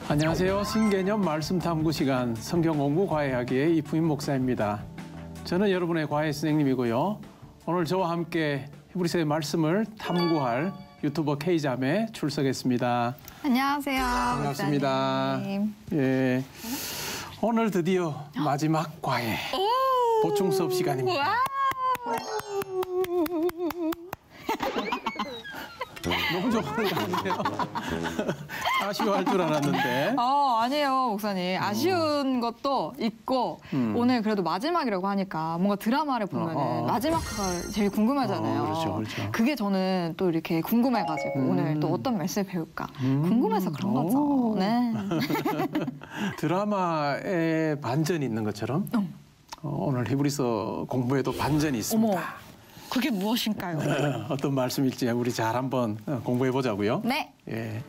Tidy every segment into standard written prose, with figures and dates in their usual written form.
안녕하세요. 신개념 말씀 탐구 시간 성경 공부 과외하기의 이풍임 목사입니다. 저는 여러분의 과외 선생님이고요. 오늘 저와 함께 히브리서의 말씀을 탐구할 유튜버 K자매 출석했습니다. 안녕하세요. 반갑습니다. 목사님. 예, 오늘 드디어 마지막 과외 보충 수업 시간입니다. 너무 좋아하는 거 아니에요? 아쉬워할 줄 알았는데. 아니에요, 목사님. 아쉬운 것도 있고 오늘 그래도 마지막이라고 하니까 뭔가 드라마를 보면 마지막화가 제일 궁금하잖아요. 그렇죠, 그렇죠. 그게 저는 또 이렇게 궁금해가지고 오늘 또 어떤 말씀을 배울까 궁금해서 그런 거죠. 네. 드라마에 반전이 있는 것처럼 오늘 히브리서 공부에도 반전이 있습니다. 어머, 그게 무엇인가요? 어떤 말씀일지 우리 잘 한번 공부해 보자고요. 네. 예.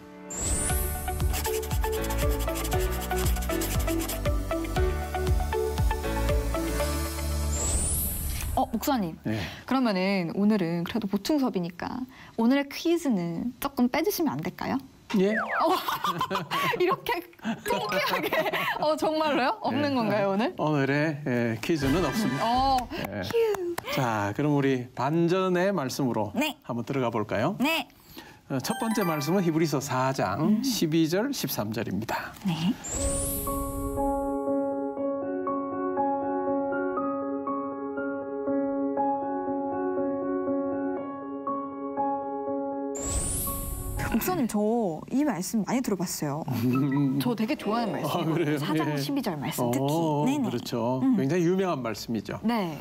목사님. 네. 그러면은 오늘은 그래도 보충 수업이니까 오늘의 퀴즈는 조금 빼주시면 안 될까요? 예. 이렇게 통쾌하게 정말로요? 없는 예. 건가요 오늘? 오늘의 퀴즈는 없습니다. 예. 휴. 자, 그럼 우리 반전의 말씀으로 네. 한번 들어가 볼까요? 네. 첫 번째 말씀은 히브리서 4장 12절 13절입니다. 네. 목사님, 저 이 말씀 많이 들어봤어요. 저 되게 좋아하는 말씀이에요. 그래요? 4장 예. 12절 말씀 특히. 네네. 그렇죠. 굉장히 유명한 말씀이죠. 네.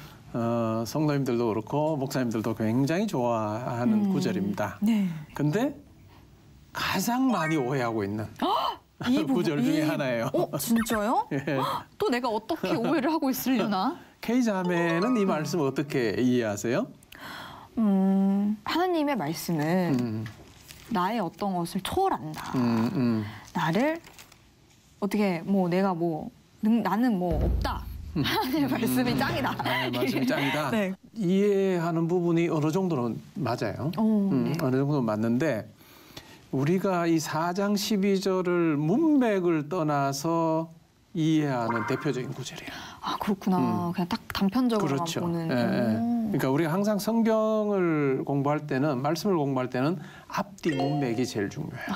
성도님들도 그렇고 목사님들도 굉장히 좋아하는 구절입니다. 네. 근데 가장 많이 오해하고 있는 구절 중에 하나예요. 진짜요? 예. 또 내가 어떻게 오해를 하고 있으려나? K자매는 이 말씀을 어떻게 이해하세요? 하나님의 말씀은 나의 어떤 것을 초월한다. 나를 어떻게 내가 나는 없다. 하나님의 말씀이 짱이다. 말씀이 짱이다. 네. 이해하는 부분이 어느 정도는 맞아요. 네. 어느 정도는 맞는데 우리가 이 4장 12절을 문맥을 떠나서 이해하는 대표적인 구절이에요. 아, 그렇구나. 그냥 딱 단편적으로만 그렇죠. 보는. 그러니까 우리가 항상 성경을 공부할 때는 말씀을 공부할 때는 앞뒤 문맥이 제일 중요해요.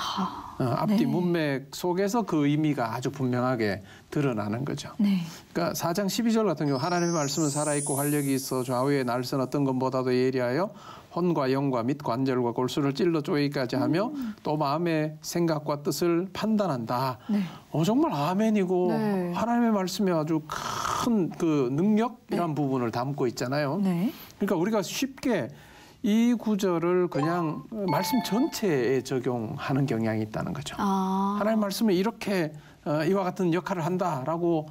앞뒤 문맥 속에서 그 의미가 아주 분명하게 드러나는 거죠. 네. 그러니까 4장 12절 같은 경우 하나님의 말씀은 살아있고 활력이 있어 좌우의 날선 어떤 것보다도 예리하여 혼과 영과 및 관절과 골수를 찔러 쪼개기까지 하며 또 마음의 생각과 뜻을 판단한다. 네. 정말 아멘이고 네. 하나님의 말씀이 아주 큰 그 능력이란 부분을 담고 있잖아요. 네. 그러니까 우리가 쉽게 이 구절을 그냥 말씀 전체에 적용하는 경향이 있다는 거죠. 하나님의 말씀이 이렇게 이와 같은 역할을 한다라고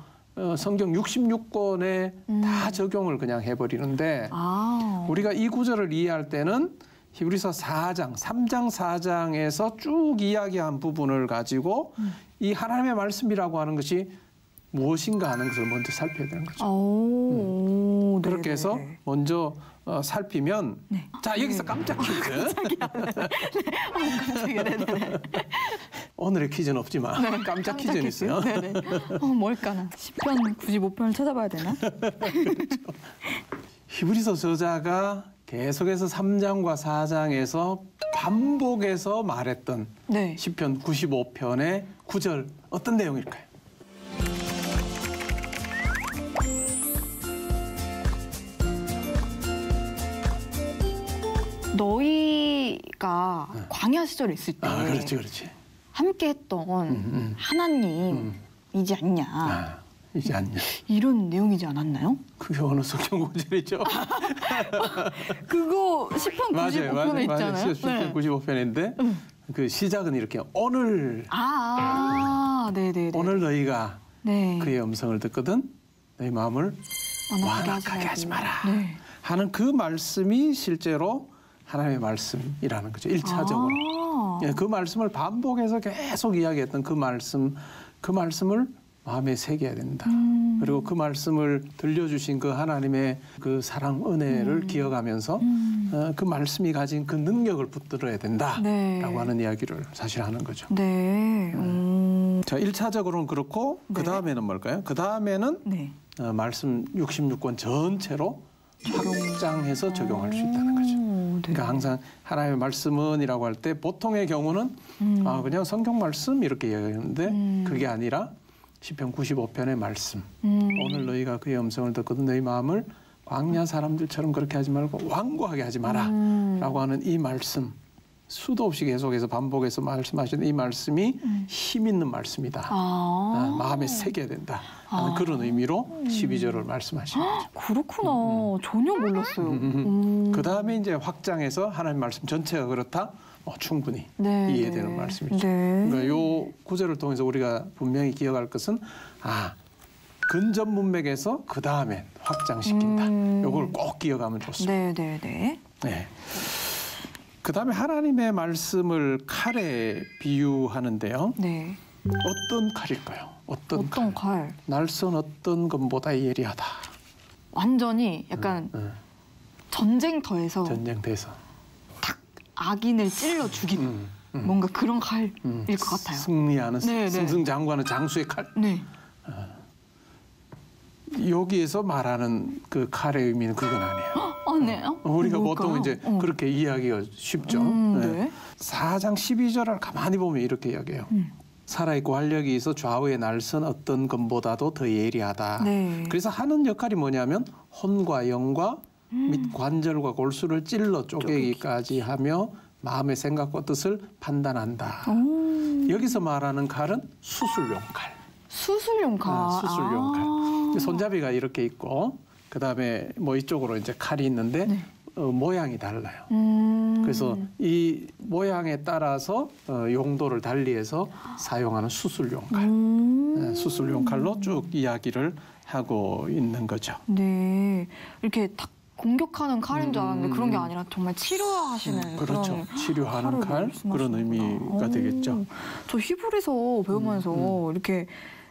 성경 66권에 다 적용을 그냥 해버리는데 우리가 이 구절을 이해할 때는 히브리서 4장, 3장, 4장에서 쭉 이야기한 부분을 가지고 이 하나님의 말씀이라고 하는 것이 무엇인가 하는 것을 먼저 살펴야 되는 거죠. 그렇게 해서 먼저 살피면 자, 여기서 깜짝 퀴즈. 깜짝이야. 네네. 오늘의 퀴즈는 없지만 깜짝 퀴즈는 있어요. 네네. 뭘까나? 시편 95편을 찾아봐야 되나? 그렇죠. 히브리서 저자가 계속해서 3장과 4장에서 반복해서 말했던 시편 95편의 구절 어떤 내용일까요? 너희가 광야 시절에 있을 때 그렇지. 함께했던 하나님이지 않냐. 이지 않냐. 이런 내용이지 않았나요? 그게 어느 성경 구절이죠? 그거 시편 95편에 있잖아요. 맞아요. 시편 95편인데 그 시작은 이렇게 오늘 네네네. 오늘 너희가 그의 음성을 듣거든 너희 마음을 완악하게 하지 마라 하는 그 말씀이 실제로 하나님의 말씀이라는 거죠. 1차적으로. 그 말씀을 반복해서 계속 이야기했던 그 말씀을 마음에 새겨야 된다. 그리고 그 말씀을 들려주신 그 하나님의 그 사랑 은혜를 기억하면서 그 말씀이 가진 그 능력을 붙들어야 된다라고 하는 이야기를 사실 하는 거죠. 네. 자, 1차적으로는 그렇고 네. 그다음에는 뭘까요? 그다음에는 네. 말씀 66권 전체로 확장해서 적용할 수 있다는 거죠. 네. 그러니까 항상 하나님의 말씀은이라고 할 때 보통의 경우는 그냥 성경 말씀 이렇게 이야기하는데 그게 아니라 시편 95편의 말씀. 오늘 너희가 그의 음성을 듣거든 너희 마음을 광야 사람들처럼 그렇게 하지 말고 완고하게 하지 마라 라고 하는 이 말씀. 수도 없이 계속해서 반복해서 말씀하시는 이 말씀이 힘 있는 말씀이다. 마음에 새겨야 된다. 하는 그런 의미로 12절을 말씀하시는 거죠. 그렇구나. 전혀 몰랐어요. 그다음에 이제 확장해서 하나님 말씀 전체가 그렇다. 충분히 네, 이해되는 네. 말씀이죠. 네. 그러니까 이 구절을 통해서 우리가 분명히 기억할 것은 근접 문맥에서 그다음에 확장시킨다. 이걸 꼭 기억하면 좋습니다. 네, 네, 네. 네. 그다음에 하나님의 말씀을 칼에 비유하는데요. 네. 어떤 칼일까요? 어떤 칼? 날선 어떤 것보다 예리하다. 완전히 약간 전쟁터에서 전쟁터에서 탁 악인을 찔러 죽이는 뭔가 그런 칼일 것 같아요. 승리하는 네, 승승장구하는 장수의 칼. 네. 여기에서 말하는 그 칼의 의미는 그건 아니에요. 네. 우리가 뭘까요? 보통 이제 그렇게 이해하기가 쉽죠. 네. 4장 12절을 가만히 보면 이렇게 이야기해요. 살아있고 활력이 있어 좌우의 날선 어떤 것보다도 더 예리하다. 네. 그래서 하는 역할이 뭐냐면 혼과 영과 및 관절과 골수를 찔러 쪼개기까지 하며 마음의 생각과 뜻을 판단한다. 여기서 말하는 칼은 수술용 칼. 수술용 칼. 수술용 칼. 손잡이가 이렇게 있고 그다음에 뭐 이쪽으로 이제 칼이 있는데 네. 모양이 달라요. 그래서 이 모양에 따라서 용도를 달리해서 사용하는 수술용 칼. 수술용 칼로 쭉 이야기를 하고 있는 거죠. 네. 이렇게 탁 공격하는 칼인 줄 알았는데 그런 게 아니라 정말 치료하시는 그렇죠. 그런 치료하는 칼 그런 의미가 되겠죠. 저 히브리서 배우면서 이렇게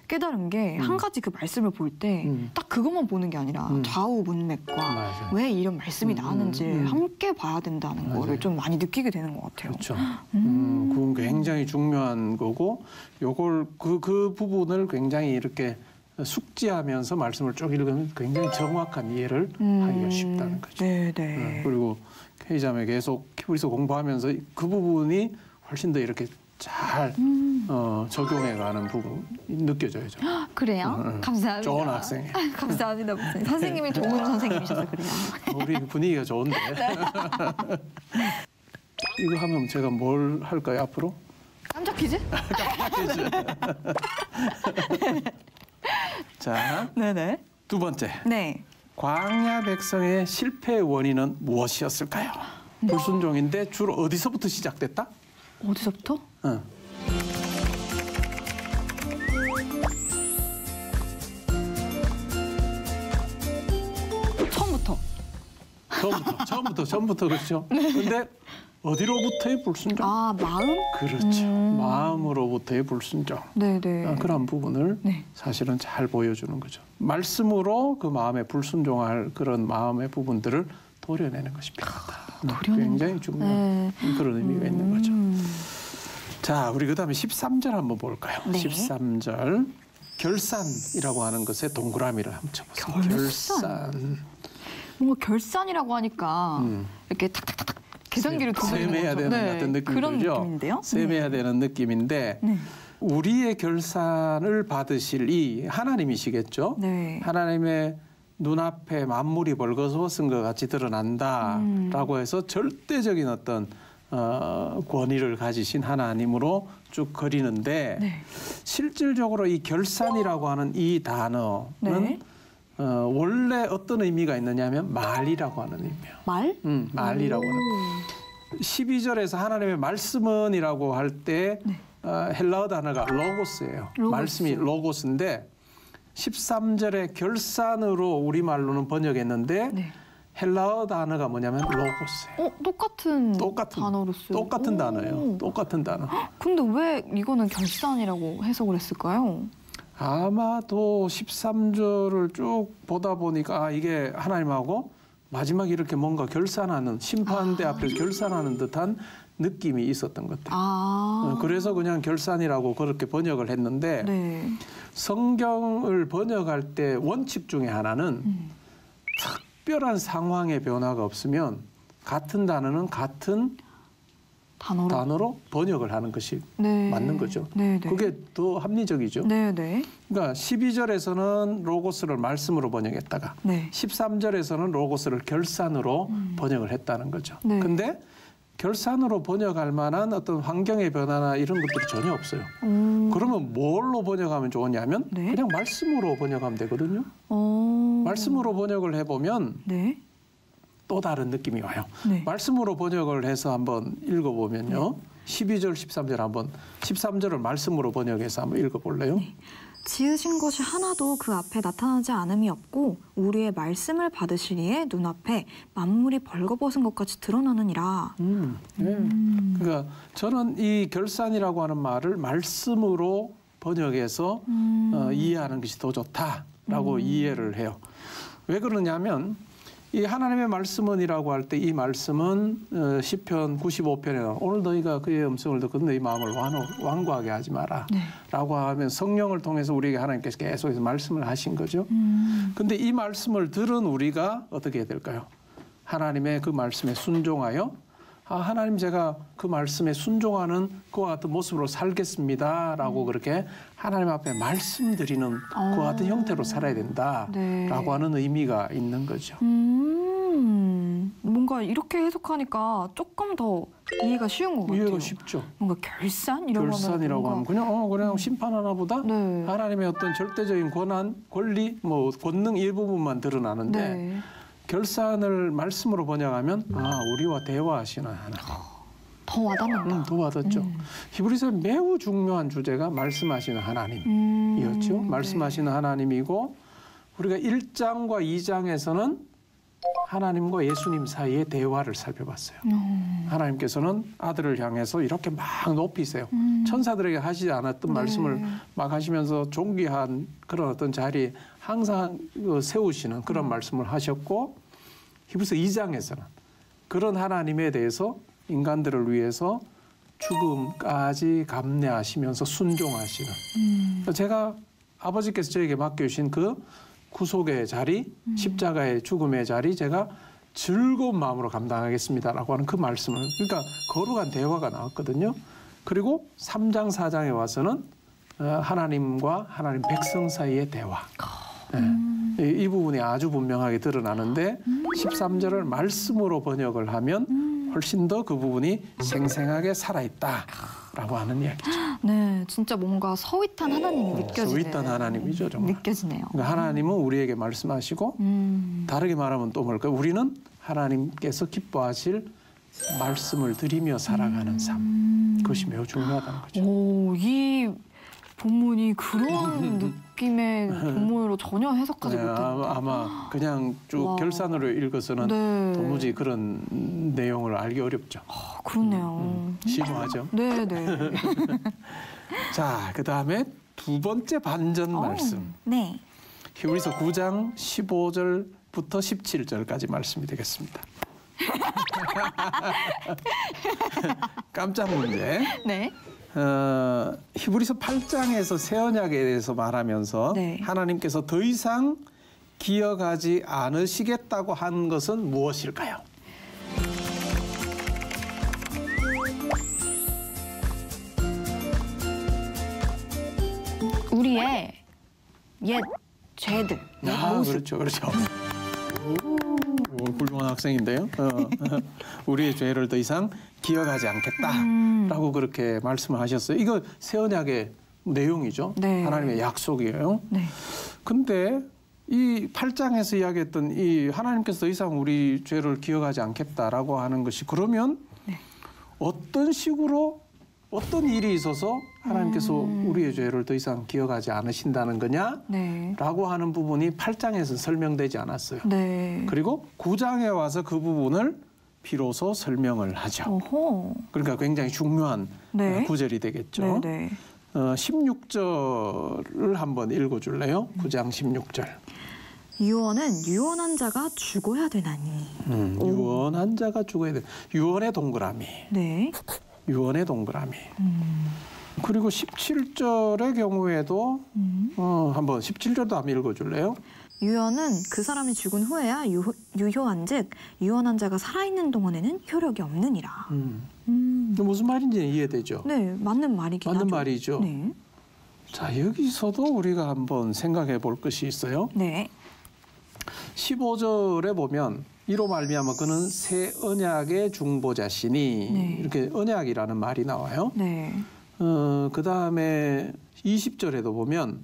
깨달은 게 한 가지 그 말씀을 볼 때 딱 그것만 보는 게 아니라 좌우 문맥과 맞아요. 왜 이런 말씀이 나왔는지 함께 봐야 된다는 맞아요. 거를 좀 많이 느끼게 되는 것 같아요. 그렇죠. 그건 굉장히 중요한 거고 요걸 그 부분을 굉장히 이렇게 숙지하면서 말씀을 쭉 읽으면 굉장히 정확한 이해를 하기가 쉽다는 거죠. 네, 네. 그리고 K자매 계속 히브리서 공부하면서 그 부분이 훨씬 더 이렇게 잘 적용해가는 부분이 느껴져요. 그래요? 감사합니다. 좋은 학생이에요. 감사합니다. 목사님. 선생님이 좋은 선생님이셔서 그래요. 우리 분위기가 좋은데. 이거 하면 제가 뭘 할까요, 앞으로? 깜짝 퀴즈? 자, 네네. 두 번째. 네. 광야 백성의 실패의 원인은 무엇이었을까요? 불순종인데 주로 어디서부터 시작됐다? 어디서부터? 응. 처음부터 그렇죠. 근데 어디로부터의 불순종? 마음? 그렇죠. 마음으로부터의 불순종. 네네. 그런 부분을 네. 사실은 잘 보여주는 거죠. 말씀으로 그 마음에 불순종할 그런 마음의 부분들을 도려내는 것이 필요하다. 굉장히 중요한 그런 의미가 있는 거죠. 자, 우리 그다음에 13절 한번 볼까요? 네. 13절. 결산이라고 하는 것에 동그라미를 한번 쳐보세요. 결산. 뭔가 결산이라고 하니까 이렇게 탁탁탁탁 계산기를 세매야 되는 같은 느낌이죠. 그런 느낌인데요. 세매야 되는 느낌인데 우리의 결산을 받으실 이 하나님이시겠죠. 네. 하나님의 눈앞에 만물이 벌거벗은 것 같이 드러난다라고 해서 절대적인 어떤 권위를 가지신 하나님으로 쭉 그리는데 네. 실질적으로 이 결산이라고 하는 이 단어는 네. 원래 어떤 의미가 있느냐면 말이라고 하는 의미예요. 말? 말이라고 하는. 12절에서 하나님의 말씀은이라고 할 때 헬라어 단어가 로고스예요. 말씀이 로고스인데 13절에 결산으로 우리말로는 번역했는데 네. 헬라어 단어가 뭐냐면 로고스예요. 똑같은 단어로 쓰요. 똑같은 단어예요. 똑같은 단어. 근데 왜 이거는 결산이라고 해석을 했을까요? 아마도 13절을 쭉 보다 보니까 이게 하나님하고 마지막에 이렇게 뭔가 결산하는 심판대 앞에서 결산하는 듯한 느낌이 있었던 것 같아요. 그래서 그냥 결산이라고 그렇게 번역을 했는데 네. 성경을 번역할 때 원칙 중에 하나는 특별한 상황의 변화가 없으면 같은 단어는 같은 단어로 번역을 하는 것이 네. 맞는 거죠. 네, 네. 그게 더 합리적이죠. 네, 네. 그러니까 12절에서는 로고스를 말씀으로 번역했다가 네. 13절에서는 로고스를 결산으로 번역을 했다는 거죠. 네. 근데 결산으로 번역할 만한 어떤 환경의 변화나 이런 것들이 전혀 없어요. 그러면 뭘로 번역하면 좋으냐면 네. 그냥 말씀으로 번역하면 되거든요. 말씀으로 번역을 해보면 네. 또 다른 느낌이 와요. 네. 말씀으로 번역을 해서 한번 읽어보면요. 12절, 13절 한번 13절을 말씀으로 번역해서 한번 읽어볼래요? 네. 지으신 것이 하나도 그 앞에 나타나지 않음이 없고 우리의 말씀을 받으시리에 눈앞에 만물이 벌거벗은 것 같이 드러나느니라. 네. 그러니까 저는 이 결산이라고 하는 말을 말씀으로 번역해서 이해하는 것이 더 좋다라고 이해를 해요. 왜 그러냐면 이 하나님의 말씀은이라고 할 때 이 말씀은 시편 95편에 오늘 너희가 그의 음성을 듣고 너희 마음을 완고하게 하지 마라 네. 라고 하면 성령을 통해서 우리에게 하나님께서 계속해서 말씀을 하신 거죠. 근데 이 말씀을 들은 우리가 어떻게 해야 될까요? 하나님의 그 말씀에 순종하여 하나님 제가 그 말씀에 순종하는 그와 같은 모습으로 살겠습니다 라고 그렇게 하나님 앞에 말씀드리는 그와 같은 형태로 살아야 된다라고 네. 하는 의미가 있는 거죠. 뭔가 이렇게 해석하니까 조금 더 이해가 쉬운 것 같아요. 이해가 쉽죠. 뭔가 결산 이런 결산이라고 하면 그냥 심판하나 보다. 네. 하나님의 어떤 절대적인 권한, 권리, 뭐 권능 일부분만 드러나는데 네. 결산을 말씀으로 번역하면 우리와 대화하시는 하나님. 더 와닿는다. 더 와닿죠. 히브리서의 매우 중요한 주제가 말씀하시는 하나님이었죠. 말씀하시는 하나님이고 우리가 1장과 2장에서는 하나님과 예수님 사이의 대화를 살펴봤어요. 하나님께서는 아들을 향해서 이렇게 막 높이세요. 천사들에게 하시지 않았던 말씀을 막 하시면서 존귀한 그런 어떤 자리에 항상 세우시는 그런 말씀을 하셨고 히브리서 2장에서는 그런 하나님에 대해서 인간들을 위해서 죽음까지 감내하시면서 순종하시는 제가 아버지께서 저에게 맡겨주신 그 구속의 자리, 십자가의 죽음의 자리 제가 즐거운 마음으로 감당하겠습니다라고 하는 그 말씀을 그러니까 거룩한 대화가 나왔거든요. 그리고 3장, 4장에 와서는 하나님과 하나님 백성 사이의 대화. 이 부분이 아주 분명하게 드러나는데 13절을 말씀으로 번역을 하면 훨씬 더 그 부분이 생생하게 살아있다라고 하는 이야기죠. 네, 진짜 뭔가 서윗한 하나님이 느껴지네요. 서윗한 하나님이죠, 정말. 느껴지네요. 그러니까 하나님은 우리에게 말씀하시고 다르게 말하면 또 뭘까요? 우리는 하나님께서 기뻐하실 말씀을 드리며 살아가는 삶. 그것이 매우 중요하다는 거죠. 오, 이 본문이 그런 느낌의 본문으로 전혀 해석하지 못했는데. 아마 그냥 쭉 결산으로 읽어서는 네. 도무지 그런 내용을 알기 어렵죠. 그렇네요. 심오하죠. 네, 네. 자, 그다음에 두 번째 반전 말씀. 네. 히브리서 9장 15절부터 17절까지 말씀이 되겠습니다. 깜짝 문제. 네. 히브리서 8장에서 새 언약에 대해서 말하면서 네. 하나님께서 더 이상 기억하지 않으시겠다고 한 것은 무엇일까요? 우리의 옛 죄들, 옛 모습. 그렇죠, 그렇죠. 오, 훌륭한 학생인데요. 우리의 죄를 더 이상 기억하지 않겠다라고 그렇게 말씀을 하셨어요. 이거 새 언약의 내용이죠. 네. 하나님의 약속이에요. 네. 근데 이 8장에서 이야기했던 이 하나님께서 더 이상 우리 죄를 기억하지 않겠다라고 하는 것이 그러면 어떤 식으로 어떤 일이 있어서 하나님께서 우리의 죄를 더 이상 기억하지 않으신다는 거냐? 네. 라고 하는 부분이 8장에서 설명되지 않았어요. 네. 그리고 9장에 와서 그 부분을 비로소 설명을 하죠. 어허. 그러니까 굉장히 중요한 네. 구절이 되겠죠. 네, 네. 16절을 한번 읽어줄래요? 9장 16절. 유언은 유언한 자가 죽어야 되나니. 유언한 자가 죽어야 돼. 유언의 동그라미. 네. 유언의 동그라미. 그리고 17절의 경우에도 한번 17절도 한번 읽어줄래요? 유언은 그 사람이 죽은 후에야 유효한즉 유언한 자가 살아있는 동안에는 효력이 없느니라. 무슨 말인지 이해되죠? 네, 맞는 말이긴 맞는 하죠. 말이죠. 네. 자, 여기서도 우리가 한번 생각해 볼 것이 있어요. 네. 15절에 보면 이로 말미암아 그는 새 언약의 중보자시니 네. 이렇게 언약이라는 말이 나와요. 네. 그다음에 20절에도 보면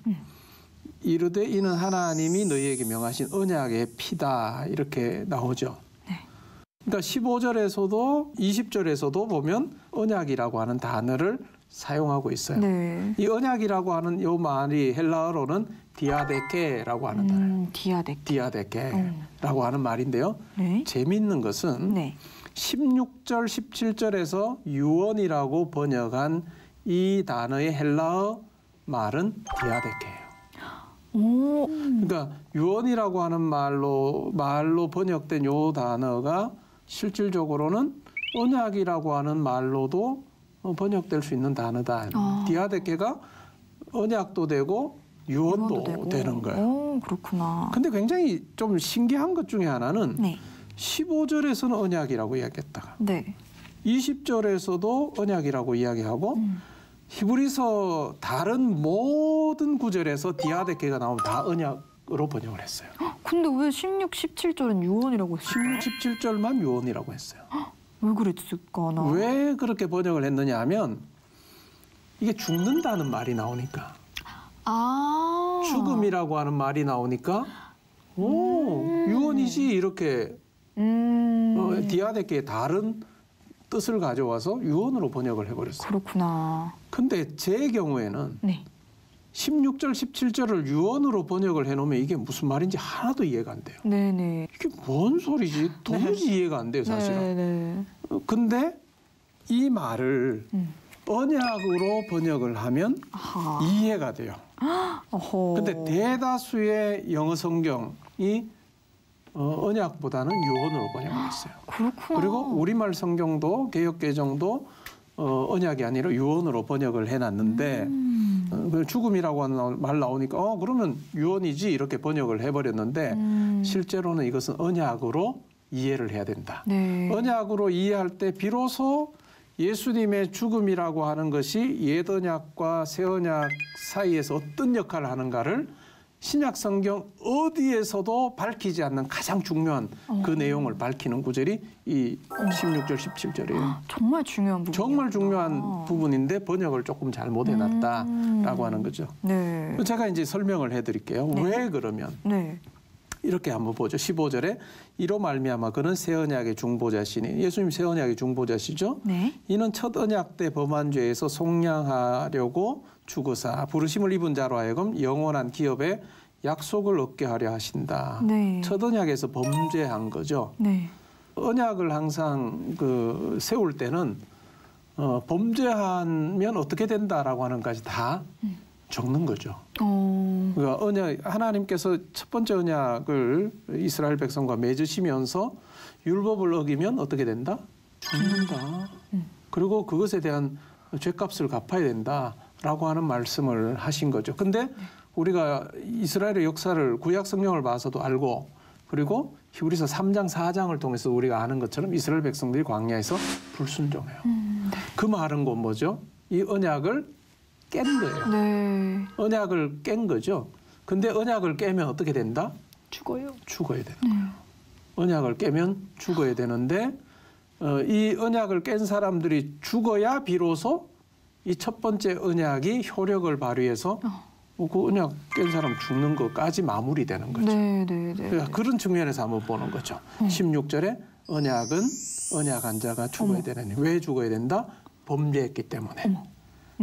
이르되 이는 하나님이 너희에게 명하신 언약의 피다 이렇게 나오죠. 네. 그러니까 15절에서도 20절에서도 보면 언약이라고 하는 단어를 사용하고 있어요. 네. 이 언약이라고 하는 이 말이 헬라어로는 디아데케라고 하는 단어예요. 디아데케라고 하는 말인데요. 네. 재미있는 것은 네. 16절, 17절에서 유언이라고 번역한 이 단어의 헬라어 말은 디아데케예요. 오. 그러니까 유언이라고 하는 말로 번역된 요 단어가 실질적으로는 언약이라고 하는 말로도 번역될 수 있는 단어다. 디아데케가 언약도 되고 유언도 되는 거예요. 오, 그렇구나. 근데 굉장히 좀 신기한 것 중에 하나는 네. 15절에서는 언약이라고 이야기했다가 네. 20절에서도 언약이라고 이야기하고 히브리서 다른 모든 구절에서 디아데케가 나오면 다 언약으로 번역을 했어요. 근데 왜 16, 17절은 유언이라고 했을까요? 16, 17절만 유언이라고 했어요. 왜 그랬을까나? 왜 그렇게 번역을 했느냐 하면 이게 죽는다는 말이 나오니까 죽음이라고 하는 말이 나오니까 유언이지 이렇게 디아데케의 다른 뜻을 가져와서 유언으로 번역을 해버렸어요. 그렇구나. 근데 제 경우에는 네. 16절, 17절을 유언으로 번역을 해놓으면 이게 무슨 말인지 하나도 이해가 안 돼요. 네네. 이게 뭔 소리지? 도무지 이해가 안 돼요, 사실은. 네네. 근데 이 말을 언약으로 번역을 하면 아하. 이해가 돼요. 어허. 근데 대다수의 영어 성경이 언약보다는 유언으로 번역을 했어요. 그렇구나. 그리고 우리말 성경도 개역개정도 언약이 아니라 유언으로 번역을 해놨는데 죽음이라고 하는 말 나오니까 그러면 유언이지 이렇게 번역을 해버렸는데 실제로는 이것은 언약으로 이해를 해야 된다. 네. 언약으로 이해할 때 비로소 예수님의 죽음이라고 하는 것이 옛 언약과 새 언약 사이에서 어떤 역할을 하는가를 신약 성경 어디에서도 밝히지 않는 가장 중요한 그 내용을 밝히는 구절이 이 16절, 17절이에요. 정말 중요한 부분. 정말 중요한 부분인데 번역을 조금 잘못 해놨다라고 하는 거죠. 네. 제가 이제 설명을 해드릴게요. 네. 왜 그러면? 네. 이렇게 한번 보죠. 15절에 이로 말미암아 그는 새 언약의 중보자시니 예수님 새 언약의 중보자시죠. 네. 이는 첫 언약 때 범한 죄에서 속량하려고 죽으사 부르심을 입은 자로 하여금 영원한 기업에 약속을 얻게 하려 하신다. 네. 첫 언약에서 범죄한 거죠. 네. 언약을 항상 세울 때는 범죄하면 어떻게 된다라고 하는 것까지 다 적는 거죠. 그러니까 하나님께서 첫 번째 언약을 이스라엘 백성과 맺으시면서 율법을 어기면 어떻게 된다? 죽는다. 그리고 그것에 대한 죄값을 갚아야 된다라고 하는 말씀을 하신 거죠. 근데 우리가 이스라엘의 역사를 구약 성경을 봐서도 알고 그리고 히브리서 3장 4장을 통해서 우리가 아는 것처럼 이스라엘 백성들이 광야에서 불순종해요. 그 말은 곧 뭐죠? 이 언약을 깬 거예요. 네. 언약을 깬 거죠. 근데 언약을 깨면 어떻게 된다? 죽어요. 죽어야 되는 거예요. 언약을 깨면 죽어야 되는데 이 언약을 깬 사람들이 죽어야 비로소 이 첫 번째 언약이 효력을 발휘해서 그 언약 깬 사람 죽는 것까지 마무리되는 거죠. 네, 네, 네. 그러니까 그런 측면에서 한번 보는 거죠. 16절에 언약은 언약한 자가 죽어야 되느니 왜 죽어야 된다? 범죄했기 때문에.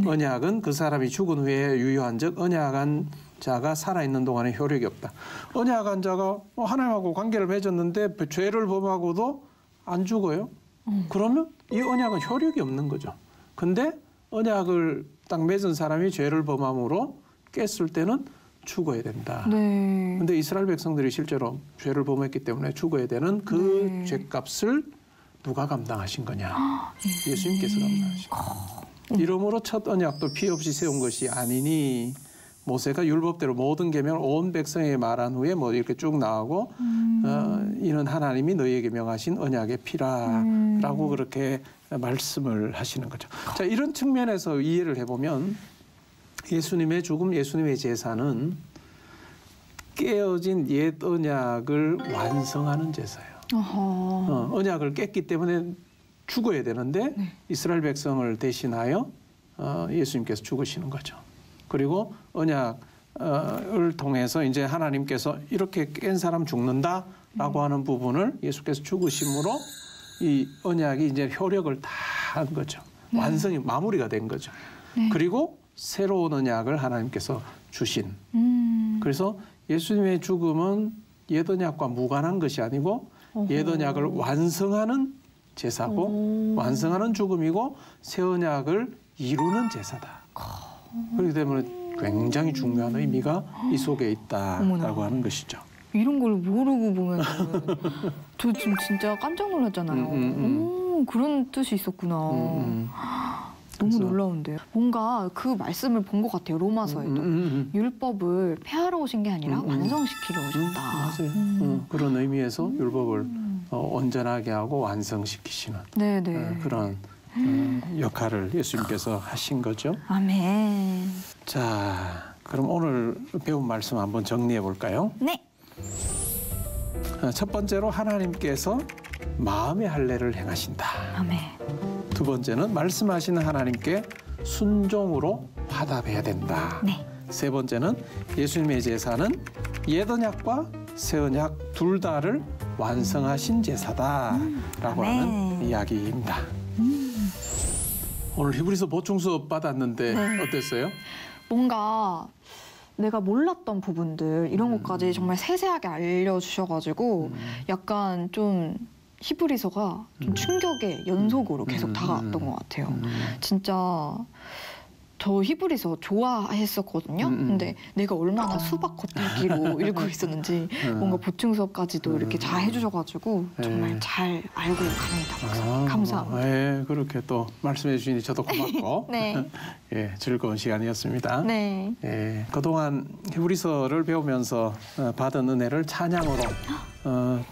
언약은 그 사람이 죽은 후에 유효한즉 언약한 자가 살아있는 동안에 효력이 없다. 언약한 자가 하나님하고 관계를 맺었는데 죄를 범하고도 안 죽어요. 그러면 이 언약은 효력이 없는 거죠. 근데 언약을 딱 맺은 사람이 죄를 범함으로 깼을 때는 죽어야 된다. 네. 근데 이스라엘 백성들이 실제로 죄를 범했기 때문에 죽어야 되는 그 네. 죄값을 누가 감당하신 거냐? 예수님께서 감당하신 거예요. 이러므로 첫 언약도 피 없이 세운 것이 아니니 모세가 율법대로 모든 계명을 온 백성에게 말한 후에 뭐 이렇게 쭉 나오고 이는 하나님이 너희에게 명하신 언약의 피라라고 그렇게 말씀을 하시는 거죠. 자, 이런 측면에서 이해를 해보면 예수님의 죽음, 예수님의 제사는 깨어진 옛 언약을 완성하는 제사예요. 언약을 깼기 때문에 죽어야 되는데 이스라엘 백성을 대신하여 예수님께서 죽으시는 거죠. 그리고 언약을 통해서 이제 하나님께서 이렇게 깬 사람 죽는다라고 하는 부분을 예수께서 죽으심으로 이 언약이 이제 효력을 다 한 거죠. 완성이 마무리가 된 거죠. 그리고 새로운 언약을 하나님께서 주신. 그래서 예수님의 죽음은 옛 언약과 무관한 것이 아니고 옛 언약을 완성하는 제사고 완성하는 죽음이고 새 언약을 이루는 제사다. 그렇기 때문에 굉장히 중요한 의미가 이 속에 있다라고 하는 것이죠. 이런 걸 모르고 보면 저 지금 진짜 깜짝 놀랐잖아요. 그런 뜻이 있었구나. 너무 놀라운데요. 뭔가 그 말씀을 본 것 같아요. 로마서에도. 율법을 폐하러 오신 게 아니라 완성시키러 오셨다. 맞아요. 그런 의미에서 율법을 온전하게 하고 완성시키시는 그런 역할을 예수님께서 하신 거죠. 아멘. 자, 그럼 오늘 배운 말씀 한번 정리해 볼까요? 네. 첫 번째로 하나님께서 마음의 할례를 행하신다. 아멘. 두 번째는 말씀하시는 하나님께 순종으로 화답해야 된다. 네. 세 번째는 예수님의 제사는 옛 언약과 새 언약 둘 다를 완성하신 제사다라고 하는 이야기입니다. 오늘 히브리서 보충 수업 받았는데 어땠어요? 뭔가 내가 몰랐던 부분들 이런 것까지 정말 세세하게 알려주셔가지고 약간 좀 히브리서가 좀 충격의 연속으로 계속 다가왔던 것 같아요. 진짜 저 히브리서 좋아했었거든요. 근데 내가 얼마나 수박 겉핥기로 읽고 있었는지 뭔가 보충 수업까지도 이렇게 잘 해주셔가지고 정말 잘 알고 갑니다. 감사합니다. 네, 그렇게 또 말씀해 주시니 저도 고맙고 네. 예, 즐거운 시간이었습니다. 네. 예, 그동안 히브리서를 배우면서 받은 은혜를 찬양으로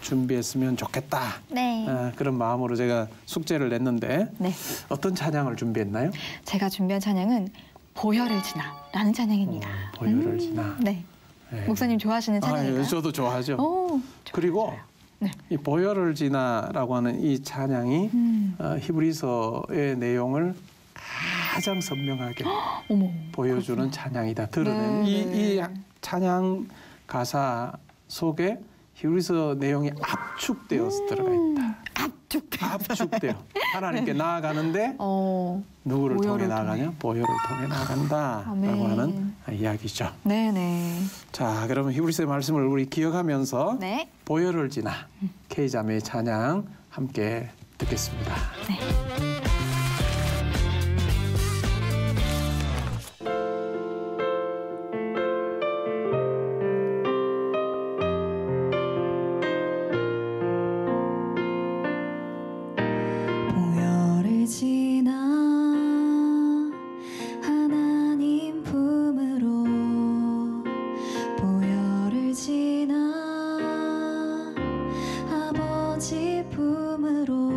준비했으면 좋겠다. 네. 그런 마음으로 제가 숙제를 냈는데 네. 어떤 찬양을 준비했나요? 제가 준비한 찬양은 보혈을 지나라는 찬양입니다. 보혈을 지나. 네. 네. 목사님 좋아하시는 찬양인가요? 저도 좋아하죠. 오, 그리고 네. 이 보혈을 지나라고 하는 이 찬양이 히브리서의 내용을 가장 선명하게 어머, 보여주는 찬양이다. 드러낸 이 찬양 가사 속에 히브리서 내용이 압축되어서 들어가 있다. 압축되어. 하나님께 나아가는데 누구를 통해 나아가냐? 보혈을 통해 나아간다라고 하는 이야기죠. 네네. 자, 그러면 히브리서의 말씀을 우리 기억하면서 네. 보혈을 지나 K자매의 찬양 함께 듣겠습니다. 네. 지나 하나님 품으로 보혈을 지나 아버지 품으로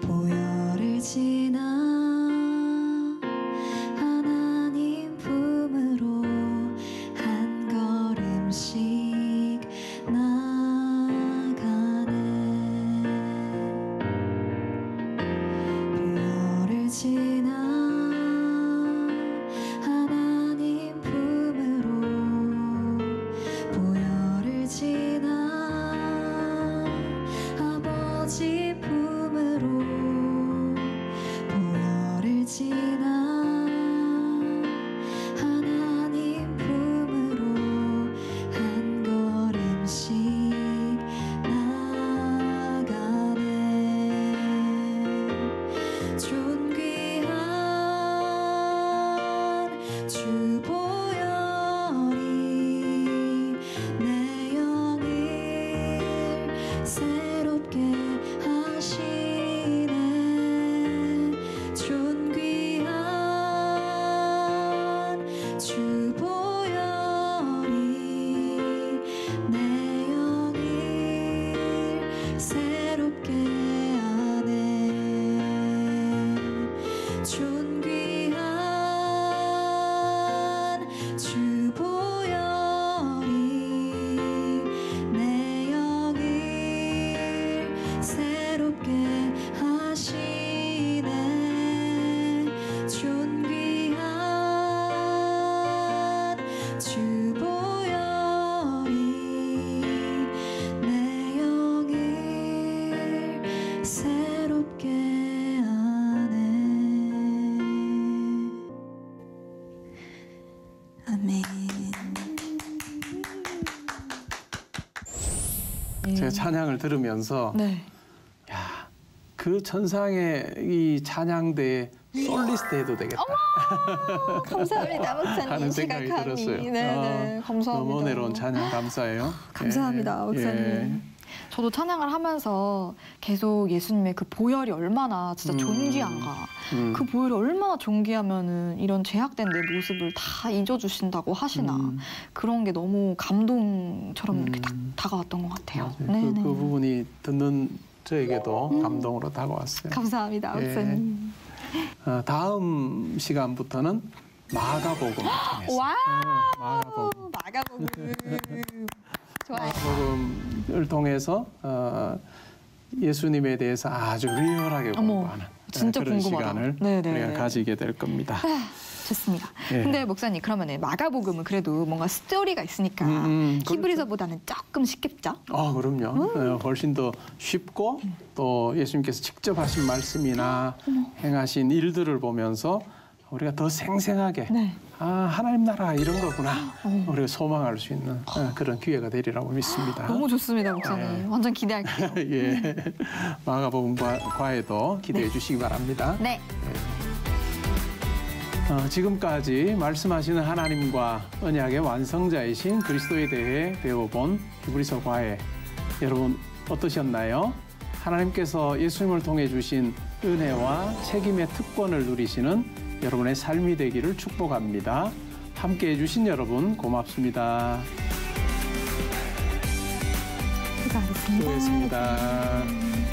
보혈 제가 찬양을 들으면서 네. 야, 그 천상의 이 찬양대에 솔리스트 해도 되겠다. 감사합니다, 하는 목사님. 생각이 시각하니. 들었어요. 네, 감사합니다. 너무 은혜로운 찬양 감사해요. 감사합니다, 목사님. 예. 저도 찬양을 하면서 계속 예수님의 그 보혈이 얼마나 진짜 존귀한가. 그 보혈이 얼마나 존귀하면은 이런 죄악된 내 모습을 다 잊어주신다고 하시나. 그런 게 너무 감동처럼 이렇게 딱 다가왔던 것 같아요. 맞아요. 그 부분이 듣는 저에게도 감동으로 다가왔어요. 감사합니다, 예. 목사님. 다음 시간부터는 마가복음을 통해서 와, 마가복음. 마가복음. 좋아요. 마가복음을 통해서 예수님에 대해서 아주 리얼하게 공부하는 진짜 그런 궁금하다. 시간을 네네. 우리가 가지게 될 겁니다. 좋습니다. 예. 근데 목사님 그러면 마가복음은 그래도 뭔가 스토리가 있으니까 히브리서보다는 조금 쉽겠죠? 그럼요. 훨씬 더 쉽고 또 예수님께서 직접 하신 말씀이나 행하신 일들을 보면서 우리가 더 생생하게 네. 하나님 나라 이런 거구나 우리가 소망할 수 있는 그런 기회가 되리라고 믿습니다. 너무 좋습니다, 목사님. 네. 완전 기대할게요. 예, 마가복음 과에도 기대해 주시기 바랍니다. 네. 지금까지 말씀하시는 하나님과 언약의 완성자이신 그리스도에 대해 배워본 히브리서 과에 여러분 어떠셨나요? 하나님께서 예수님을 통해 주신 은혜와 책임의 특권을 누리시는 여러분의 삶이 되기를 축복합니다. 함께해 주신 여러분 고맙습니다. 수고하셨습니다. 수고했습니다.